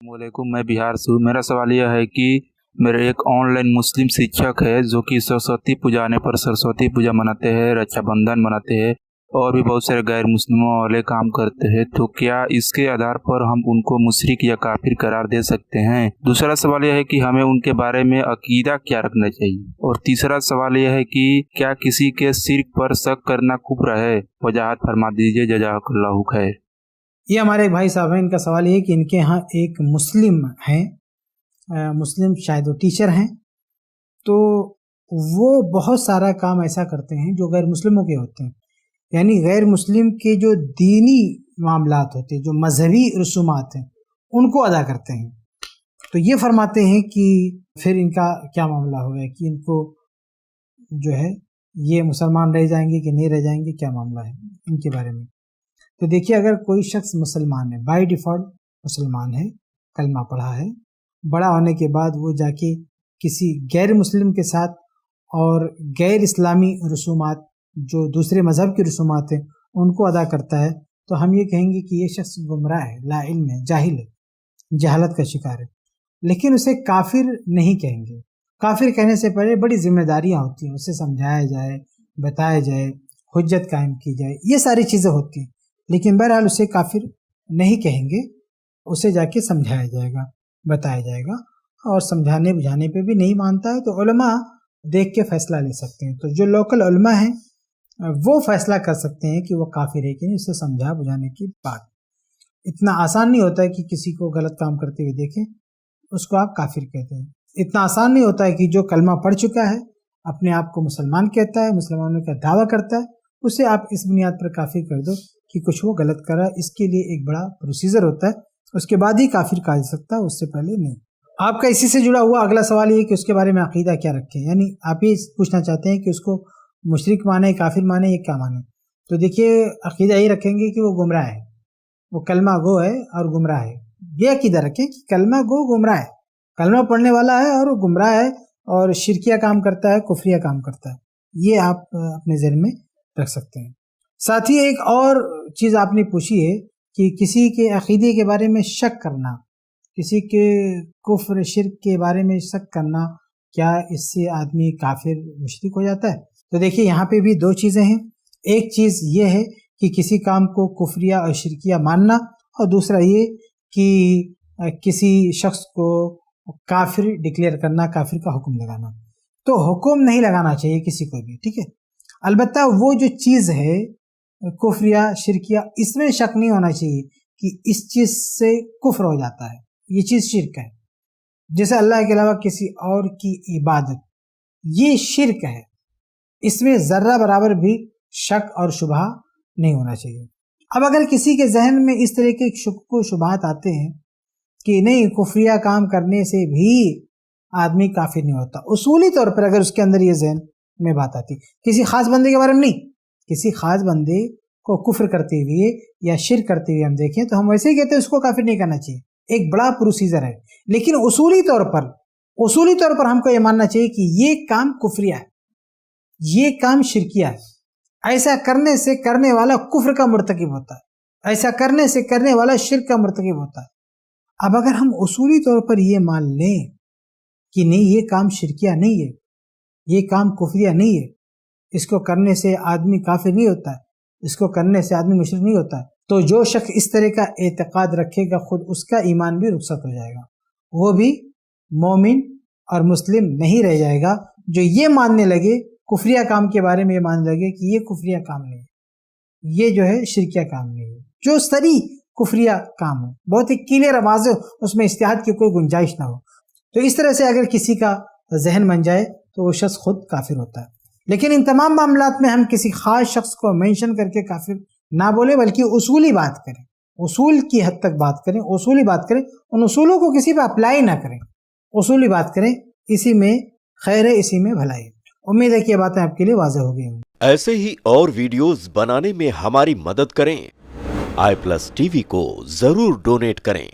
वालेकुम, मैं बिहार से हूँ। मेरा सवाल यह है कि मेरे एक ऑनलाइन मुस्लिम शिक्षक है जो कि सरस्वती पूजा आने पर सरस्वती पूजा मनाते हैं, रक्षाबंधन मनाते हैं और भी बहुत सारे गैर मुस्लिमों वाले काम करते हैं। तो क्या इसके आधार पर हम उनको मुशरिक या काफिर करार दे सकते हैं? दूसरा सवाल यह है कि हमें उनके बारे में अकीदा क्या रखना चाहिए? और तीसरा सवाल यह है कि क्या किसी के शिर्क पर शक करना कुफ्र है? वजाहत फरमा दीजिए, जज़ाकल्लाहु खैर। ये हमारे भाई साहब हैं, इनका सवाल ये है कि इनके यहाँ एक मुस्लिम हैं, मुस्लिम शायद वो टीचर हैं, तो वो बहुत सारा काम ऐसा करते हैं जो गैर मुस्लिमों के होते हैं, यानी गैर मुस्लिम के जो दीनी मामलात होते हैं, जो मजहबी रसूमात हैं, उनको अदा करते हैं। तो ये फरमाते हैं कि फिर इनका क्या मामला होगा, कि इनको जो है ये मुसलमान रह जाएंगे कि नहीं रह जाएंगे, क्या मामला है इनके बारे में। तो देखिए, अगर कोई शख्स मुसलमान है, बाय डिफ़ॉल्ट मुसलमान है, कलमा पढ़ा है, बड़ा होने के बाद वो जाके किसी गैर मुस्लिम के साथ और गैर इस्लामी रसूमात, जो दूसरे मज़हब की रसूमात हैं, उनको अदा करता है, तो हम ये कहेंगे कि ये शख्स गुमराह है, ला इल्म है, जाहिल है, जहालत का शिकार है। लेकिन उसे काफिर नहीं कहेंगे। काफिर कहने से पहले बड़ी जिम्मेदारियाँ होती हैं, उसे समझाया जाए, बताया जाए, हुज्जत कायम की जाए, ये सारी चीज़ें होती हैं। लेकिन बहरहाल उसे काफिर नहीं कहेंगे, उसे जाके समझाया जाएगा, बताया जाएगा, और समझाने बुझाने पे भी नहीं मानता है तो उलमा देख के फैसला ले सकते हैं। तो जो लोकल उलमा हैं वो फैसला कर सकते हैं कि वो काफिर है कि नहीं, उसे समझा बुझाने की बात। इतना आसान नहीं होता है कि किसी को गलत काम करते हुए देखें उसको आप काफिर कहते हैं। इतना आसान नहीं होता है कि जो कलमा पढ़ चुका है, अपने आप को मुसलमान कहता है, मुसलमानों का दावा करता है, उसे आप इस बुनियाद पर काफिर कर दो कि कुछ वो गलत कर रहा है। इसके लिए एक बड़ा प्रोसीजर होता है, उसके बाद ही काफिर कहा जा सकता है, उससे पहले नहीं। आपका इसी से जुड़ा हुआ अगला सवाल ये कि उसके बारे में अकीदा क्या रखें, यानी आप ये पूछना चाहते हैं कि उसको मुशरिक माने, काफिर माने, या क्या माने। तो देखिए, अकीदा यही रखेंगे कि वो गुमराह है, वो कलमा गो है और गुमराह है। ये अकीदा रखें कि कलमा गो गुमराह है, कलमा पढ़ने वाला है और वो गुमराह है और शिरकिया काम करता है, कुफरिया काम करता है। ये आप अपने ज़हन में रख सकते हैं। साथ ही एक और चीज़ आपने पूछी है कि किसी के अकीदे के बारे में शक करना, किसी के कुफ्र शिर्क के बारे में शक करना, क्या इससे आदमी काफिर मुशरिक हो जाता है? तो देखिए, यहाँ पे भी दो चीज़ें हैं। एक चीज़ ये है कि किसी काम को कुफरिया और शिरकिया मानना, और दूसरा ये कि किसी शख्स को काफिर डिक्लेयर करना, काफिर का हुक्म लगाना। तो हुक्म नहीं लगाना चाहिए किसी को भी, ठीक है। अलबत्ता वो जो चीज़ है कुफरिया शिरकिया, इसमें शक नहीं होना चाहिए कि इस चीज़ से कुफ्र हो जाता है, ये चीज़ शिरक है। जैसे अल्लाह के अलावा किसी और की इबादत, ये शिरक है, इसमें ज़र्रा बराबर भी शक और शुबहा नहीं होना चाहिए। अब अगर किसी के जहन में इस तरह के शुक शुबहात आते हैं कि नहीं, कुफरिया काम करने से भी आदमी काफिर नहीं होता, उसूली तौर पर अगर उसके अंदर ये जहन में बात आती, किसी खास बंदे के बारे में नहीं, किसी खास बंदे को कुफ्र करते हुए या शिर्क करते हुए हम देखें तो हम वैसे ही कहते हैं उसको काफिर नहीं करना चाहिए, एक बड़ा प्रोसीजर है। लेकिन उसूली तौर पर हमको ये मानना चाहिए कि ये काम कुफरिया है, ये काम शिरकिया है, ऐसा करने से करने वाला कुफ्र का मुर्तकिब होता है, ऐसा करने से करने वाला शिर्क का मुर्तकिब होता है। अब अगर हम उसूली तौर पर ये मान लें कि नहीं, ये काम शिरकिया नहीं है, ये काम कुफरिया नहीं है, इसको करने से आदमी काफिर नहीं होता है, इसको करने से आदमी मुशरिक नहीं होता है, तो जो शख्स इस तरह का एतकाद रखेगा खुद उसका ईमान भी रुखसत हो जाएगा, वो भी मोमिन और मुस्लिम नहीं रह जाएगा। जो ये मानने लगे कुफरिया काम के बारे में, ये मानने लगे कि ये कुफरिया काम नहीं है, ये जो है शिरकिया काम नहीं है, जो सरी कुफरिया काम हो, बहुत ही क्लियर आवाज़ हो, उसमें इस्तिहाद की कोई गुंजाइश ना हो, तो इस तरह से अगर किसी का जहन बन जाए तो वो शख्स खुद काफिर होता है। लेकिन इन तमाम मामलात में हम किसी खास शख्स को मेंशन करके काफिर ना बोले, बल्कि उसूली बात करें, उसूल की हद तक बात करें, उसूली बात करें, उन उसूलों को किसी पे अप्लाई ना करें, उसूली बात करें, इसी में खैर है, इसी में भलाई है। उम्मीद है कि ये बातें आपके लिए वाज़ेह हो गई होंगी। ऐसे ही और वीडियोस बनाने में हमारी मदद करें। iPlus TV को जरूर डोनेट करें।